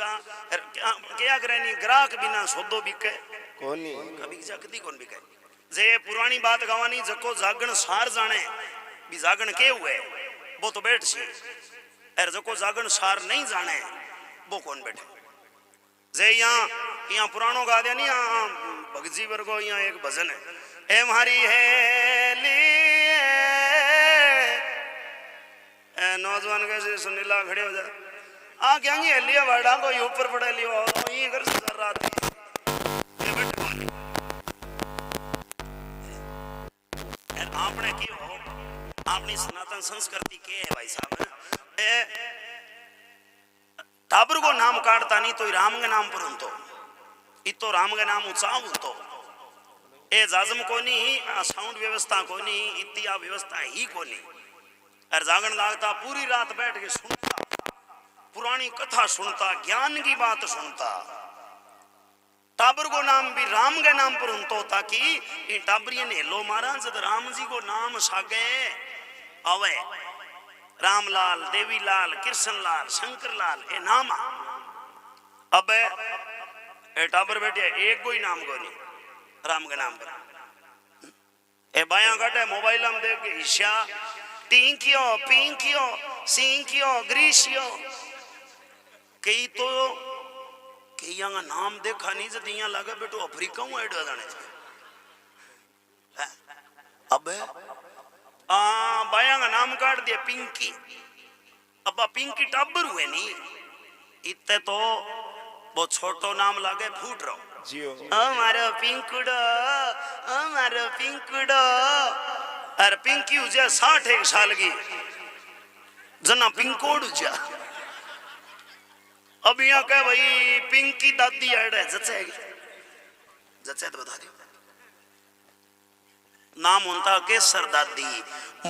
जा क्या करे नहीं ग्राहक बिना सौदो बिके कोनी कभी जा कदी कौन बिके जे पुरानी बात गवानी जको जागण सार जाने भी जागण के हुए वो तो बैठ सी और जको जागण सार नहीं जाने वो कौन बैठे जे यहाँ पुरानो गा दिया नहीं भगत जी वर्गो यहाँ एक भजन है ए मारी हेली नौजवान कैसे सुनीला खड़े हो जाए आ क्या हेलिया वाड़ा को ऊपर पड़ा लियो ये कर सर रात आपने की हो अपनी सनातन संस्कृति के है भाई साहब टाबर को नाम काटता नहीं तो राम के नाम पर उनको इतो राम के नाम उचाव तो ए जाजम को नहीं साउंड व्यवस्था को नहीं इतिया व्यवस्था ही को नहीं और जागरण लागता पूरी रात बैठ के सुनता पुरानी कथा सुनता ज्ञान की बात सुनता टाबर को नाम भी राम के नाम पर उनको ताकि इन टाबरिये ने लो मारा जब राम जी को नाम सागे आवे रामलाल देवीलाल कृष्णलाल शंकरलाल ए नाम अब ए टाबर बैठे एक कोई नाम को नहीं राम के नाम पर ए बाया काटे मोबाइल में देख के ईशा टिंकियो पिंकियो सिंकियो ग्रीशियो कई तो कई यहाँ नाम देखा नहीं जब यहाँ लगा बेटो अफ्रीका में ऐड जाने अब बाया का नाम काट दिया पिंकी अब पिंकी टाबर हुए नहीं इतने तो वो छोटो नाम लगे फूट रहो हमारा पिंकुड़ो अरे पिंकी हुआ 61 साल की जना पिंकोड हुआ अब यहाँ कह भाई पिंकी दादी ऐड है जचे तो बता दो नाम होता केसर दादी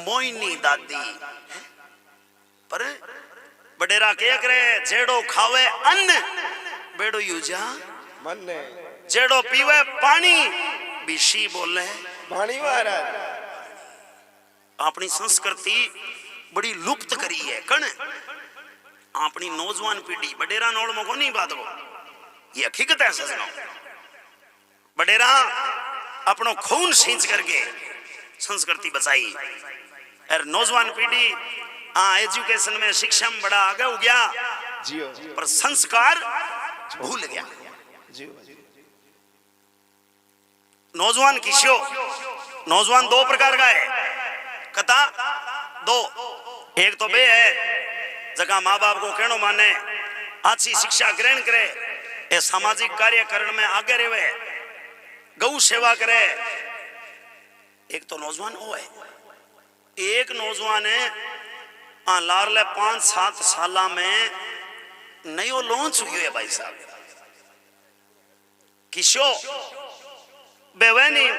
मोइनी दादी पर बडेरा क्या करे जेड़ो खावे अन्न बेड़ो यूजा मन ने जेड़ो पीवे पानी बिशी बोले पानी महाराज अपनी संस्कृति बड़ी लुप्त करी है कण अपनी नौजवान पीढ़ी बडेरा नोड़ में को नहीं बात को ये हकीकत है सजना बडेरा अपनो खून सींच करके संस्कृति बचाई और नौजवान पीढ़ी एजुकेशन में शिक्षा में बड़ा आगे हो गया पर संस्कार भूल गया नौजवान किस्यो नौजवान दो प्रकार का है कथा दो एक तो बे है जगह माँ बाप को कहनो माने अच्छी शिक्षा ग्रहण करे ये सामाजिक कार्यकरण में आगे रहे गौ सेवा करे एक तो नौजवान वो है एक नौजवान है लारले 5-7 साल में नयो लॉन्च हुई है भाई साहब किशो बेवनी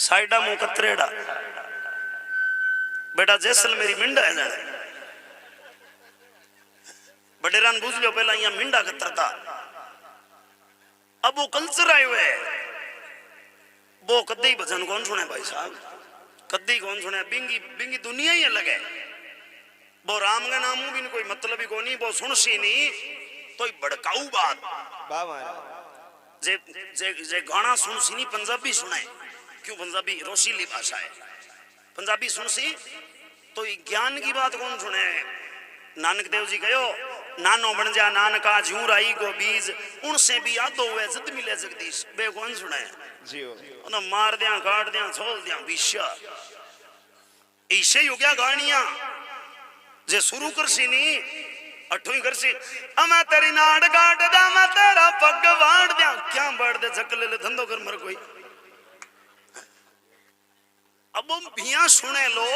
साइडा मुंह कतरेड़ा बेटा जैसल मेरी मिंडा है जाने बडेरान बुझ लो पहला यहाँ मिंडा कतरता अब वो कल्चर आए हुए वो कद्दी भजन कौन सुने भाई साहब कद्दी कौन सुने बिंगी बिंगी दुनिया ही अलग है वो राम का नाम भी कोई मतलब ही को नहीं वो सुन सी नहीं तो भड़काऊ बात जे जे जे गाना सुन सी नहीं पंजाबी सुने क्यों पंजाबी रोशीली भाषा है पंजाबी सुन सी तो ज्ञान की बात कौन सुने नानक देव जी कहो नानो बन जा नानका जूर आई को बीज उनसे भी यादो हुए जिद मिले जगदीश बे कौन सुने उन्हें मार दिया काट दिया छोड़ दिया विश्व ऐसे हो गया गानियां जे शुरू कर सी नहीं अठों कर सी अमा तेरी नाड़ काट दा मैं तेरा पग वाड़ दिया क्या बढ़ दे झकले ले धंधो कर मर कोई अब हम भिया सुने लो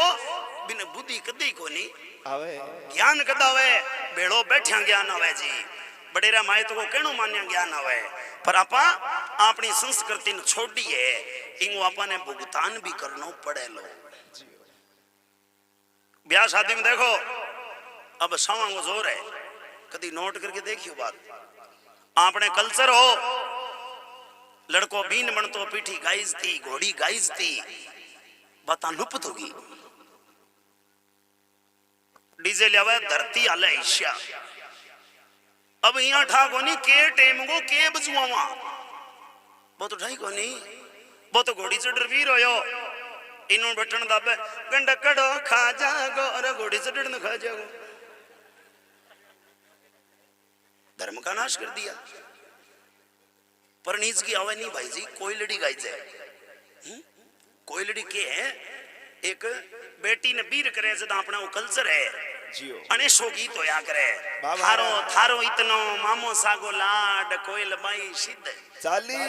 बिन बुद्धि कदी को नहीं आवे ज्ञान कदावे बेड़ो बैठा ज्ञान आवे जी बडेरा माए तो को कहनो मान्या ज्ञान आवे पर आपा अपनी संस्कृति ने छोड़ी है इंगो आपा ने भुगतान भी करनो पड़े लो ब्याह शादी में देखो अब सवा को जोर है कदी नोट करके देखियो बात आपने कल्चर हो लड़को बीन बन तो पीठी गाइज थी घोड़ी गाइज थी बात लुप्त होगी डीजे लिया धरती हाले ईशा अब यहाँ ठा कोनी के टेम को के बजुआवा वो तो ठाई कोनी वो तो घोड़ी चढ़ वीर होयो इन्हों बटन दाबे गंड कड़ो खा जागो और घोड़ी चढ़ न खा जागो धर्म का नाश कर दिया। पर नीच की आवाज नहीं भाई जी कोई लड़ी गाई जाए कोई लड़ी के है एक बेटी ने बीर करे जदा अपना वो कल्चर है जियो अने सो गीत होया करे बाबा थारो थारो इतनो मामो सागो लाड कोयल बाई सिद्ध चाली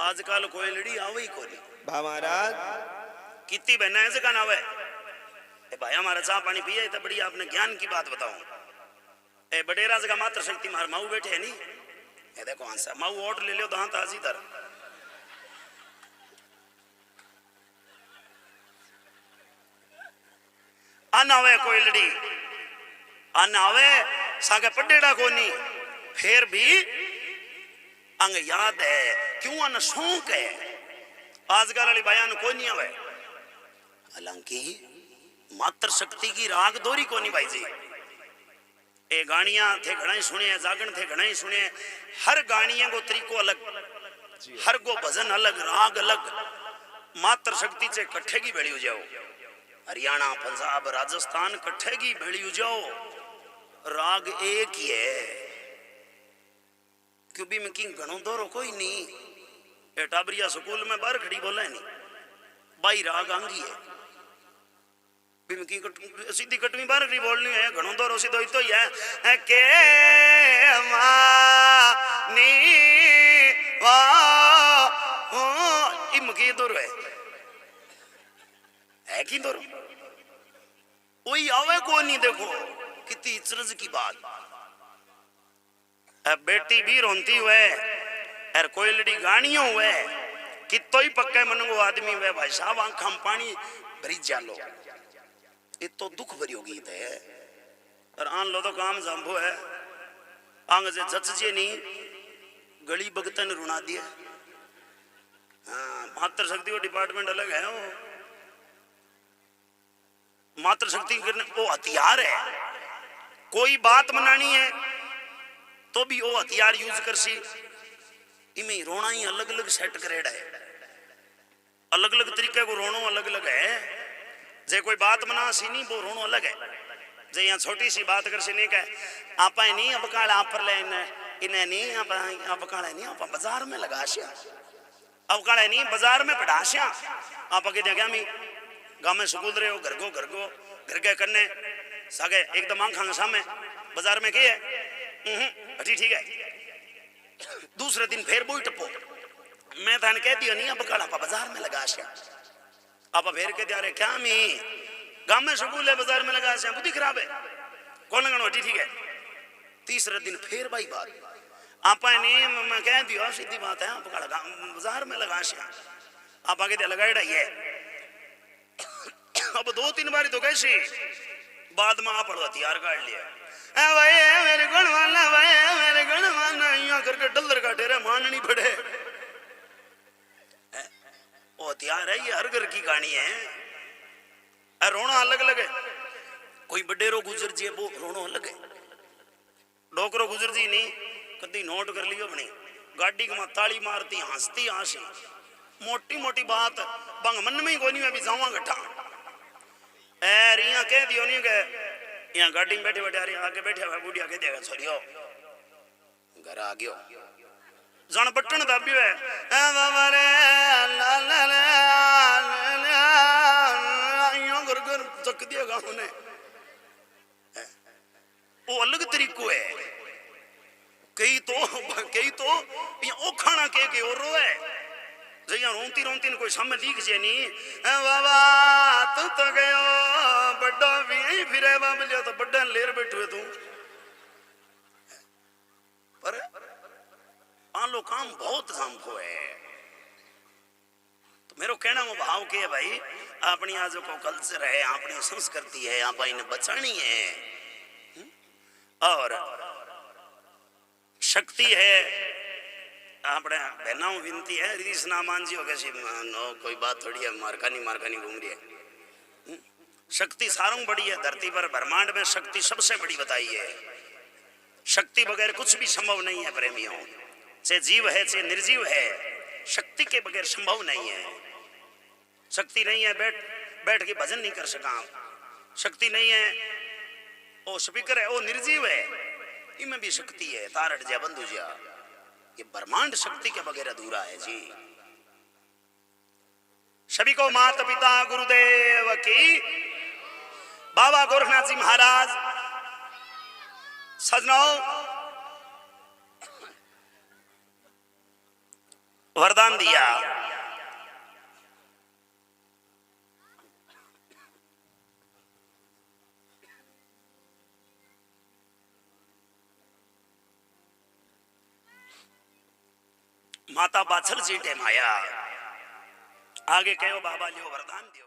आजकल कोई लड़ी आवे ही कोनी बा महाराज कितनी बहना है जगह नावे ए भाई हमारा चाह पानी पिए तो बड़ी आपने ज्ञान की बात बताऊं ए बडेरा जगह मात्र शक्ति मार माऊ बैठे है नी ए देखो आंसर माऊ ओट ले लो दांत हाजी तर अनावे कोई लड़ी अनावे सागे पडेड़ा कोनी फिर भी अंग याद है क्यों अन शौक है आजकल वाली बयान कोई नहीं आवे हालांकि मात्र शक्ति की राग दोरी कोनी भाई जी ए गानियां थे घना ही सुने जागण थे घना ही सुने हर गानिया को तरीको अलग हर को भजन अलग राग अलग मात्र शक्ति से कट्ठे की बेड़ी जाओ हरियाणा पंजाब राजस्थान कट्ठे की बेड़ी जाओ राग एक ही है क्यों भी मैं की घणो दौरो कोई नहीं ए टाबरिया स्कूल में बार खड़ी बोला नहीं बाई राग आंगी है भी मैं की सीधी कटवी बार खड़ी बोलनी है घणो दौरो सीधो ही तो ही है के नी वा इम की दौर है कि दौर वही आवे को नहीं देखो कितनी इचरज की बात बेटी भी रोती हुए और कोई लड़ी गानियों हुए कितो ही पक्के मन को आदमी हुए भाई साहब आंखा में पानी भरी जालो ये तो दुख भरी गीत है और आन लो तो काम जाम्बो है आंग से जचजे नहीं गली भगतन रुना दिए हाँ मात्र शक्ति को डिपार्टमेंट अलग है वो मात्र शक्ति करने वो हथियार है कोई बात मनानी है तो भी वो हथियार यूज कर सी इमें रोना ही अलग अलग सेट करेड़ा है अलग अलग तरीके को रोनो अलग अलग है जे कोई बात मना सी नहीं वो रोनो अलग है जे यहाँ छोटी सी बात कर सी नहीं कहे आप नहीं अब काला आप पर ले इन्हें नहीं आप काला नहीं आप बाजार में लगा सिया अब काला नहीं बाजार में पढ़ा सिया आप आगे देखा मी गाँव में स्कूल रहे हो घर के करने सागे एकदम आंखा सामने बाजार में के है ठीक है दूसरे दिन फिर बोई टपो मैं थाने कह दिया नहीं अब काला बाजार में लगा सिया आप फिर कह दिया क्या मी गांव में स्कूल है बाजार में लगा सिया बुद्धि खराब है कौन गणो ठीक है तीसरे दिन फिर भाई बात आप नहीं मैं कह दिया सीधी बात है आप काला बाजार में लगा सिया आप आगे दिया लगाएड़ा ये अब 2-3 बारी तो कैसी बाद में आप हथियार काट लिया मेरे गण वाला मेरे गण वाला यहाँ करके डलर का टेरे माननी पड़े वो हथियार है ये हर घर की कहानी है रोना अलग अलग है कोई बडेरो गुजर जी वो रोनो अलग है डोकरो गुजर जी नहीं कदी नोट कर लियो अपनी गाड़ी में ताली मारती हंसती हंसी मोटी मोटी बात बंग मन में ही कोई नहीं अभी जावा गठा यहाँ कह दियो नहीं के यहाँ गाड़ी में बैठे बैठे आ रही आगे बैठे हुआ बुढ़िया कह देगा छोरियो घर आ गयो जन बटन दाबियो है बाबा रे घर घर चक दिया गाँव ने वो अलग तरीको है कई तो यहाँ ओखाना के और रोए जैया रोती रोती कोई सामने दिख जे नहीं बाबा तू तो गयो बड़ा भी यही फिरे बाबा तो बड़ा लेर बैठे तू पर आलो काम बहुत जामको है तो मेरो कहना वो भाव के है भाई अपनी आज को कल्चर है अपनी संस्कृति है आप इन्हें बचानी है और शक्ति है अपने बहनाओं विनती है रीस ना मान जी हो कैसी कोई बात थोड़ी है मारकानी घूम रही है शक्ति सारों बड़ी है धरती पर ब्रह्मांड में शक्ति सबसे बड़ी बताई है शक्ति बगैर कुछ भी संभव नहीं है प्रेमियों। चाहे जीव है चाहे निर्जीव है, शक्ति के बगैर संभव नहीं है। शक्ति नहीं है बैठ के भजन नहीं कर सका, शक्ति नहीं है ओ स्पीकर है, ओ निर्जीव है, इनमें भी शक्ति है। तारट जा बंधु जा, ये ब्रह्मांड शक्ति के बगैर अधूरा है जी। सभी को माता पिता गुरुदेव की, बाबा गोरखनाथ जी महाराज सजनों वरदान दिया। माता पाछल जी टेम आया, आगे कहो बाबा लियो वरदान दियो।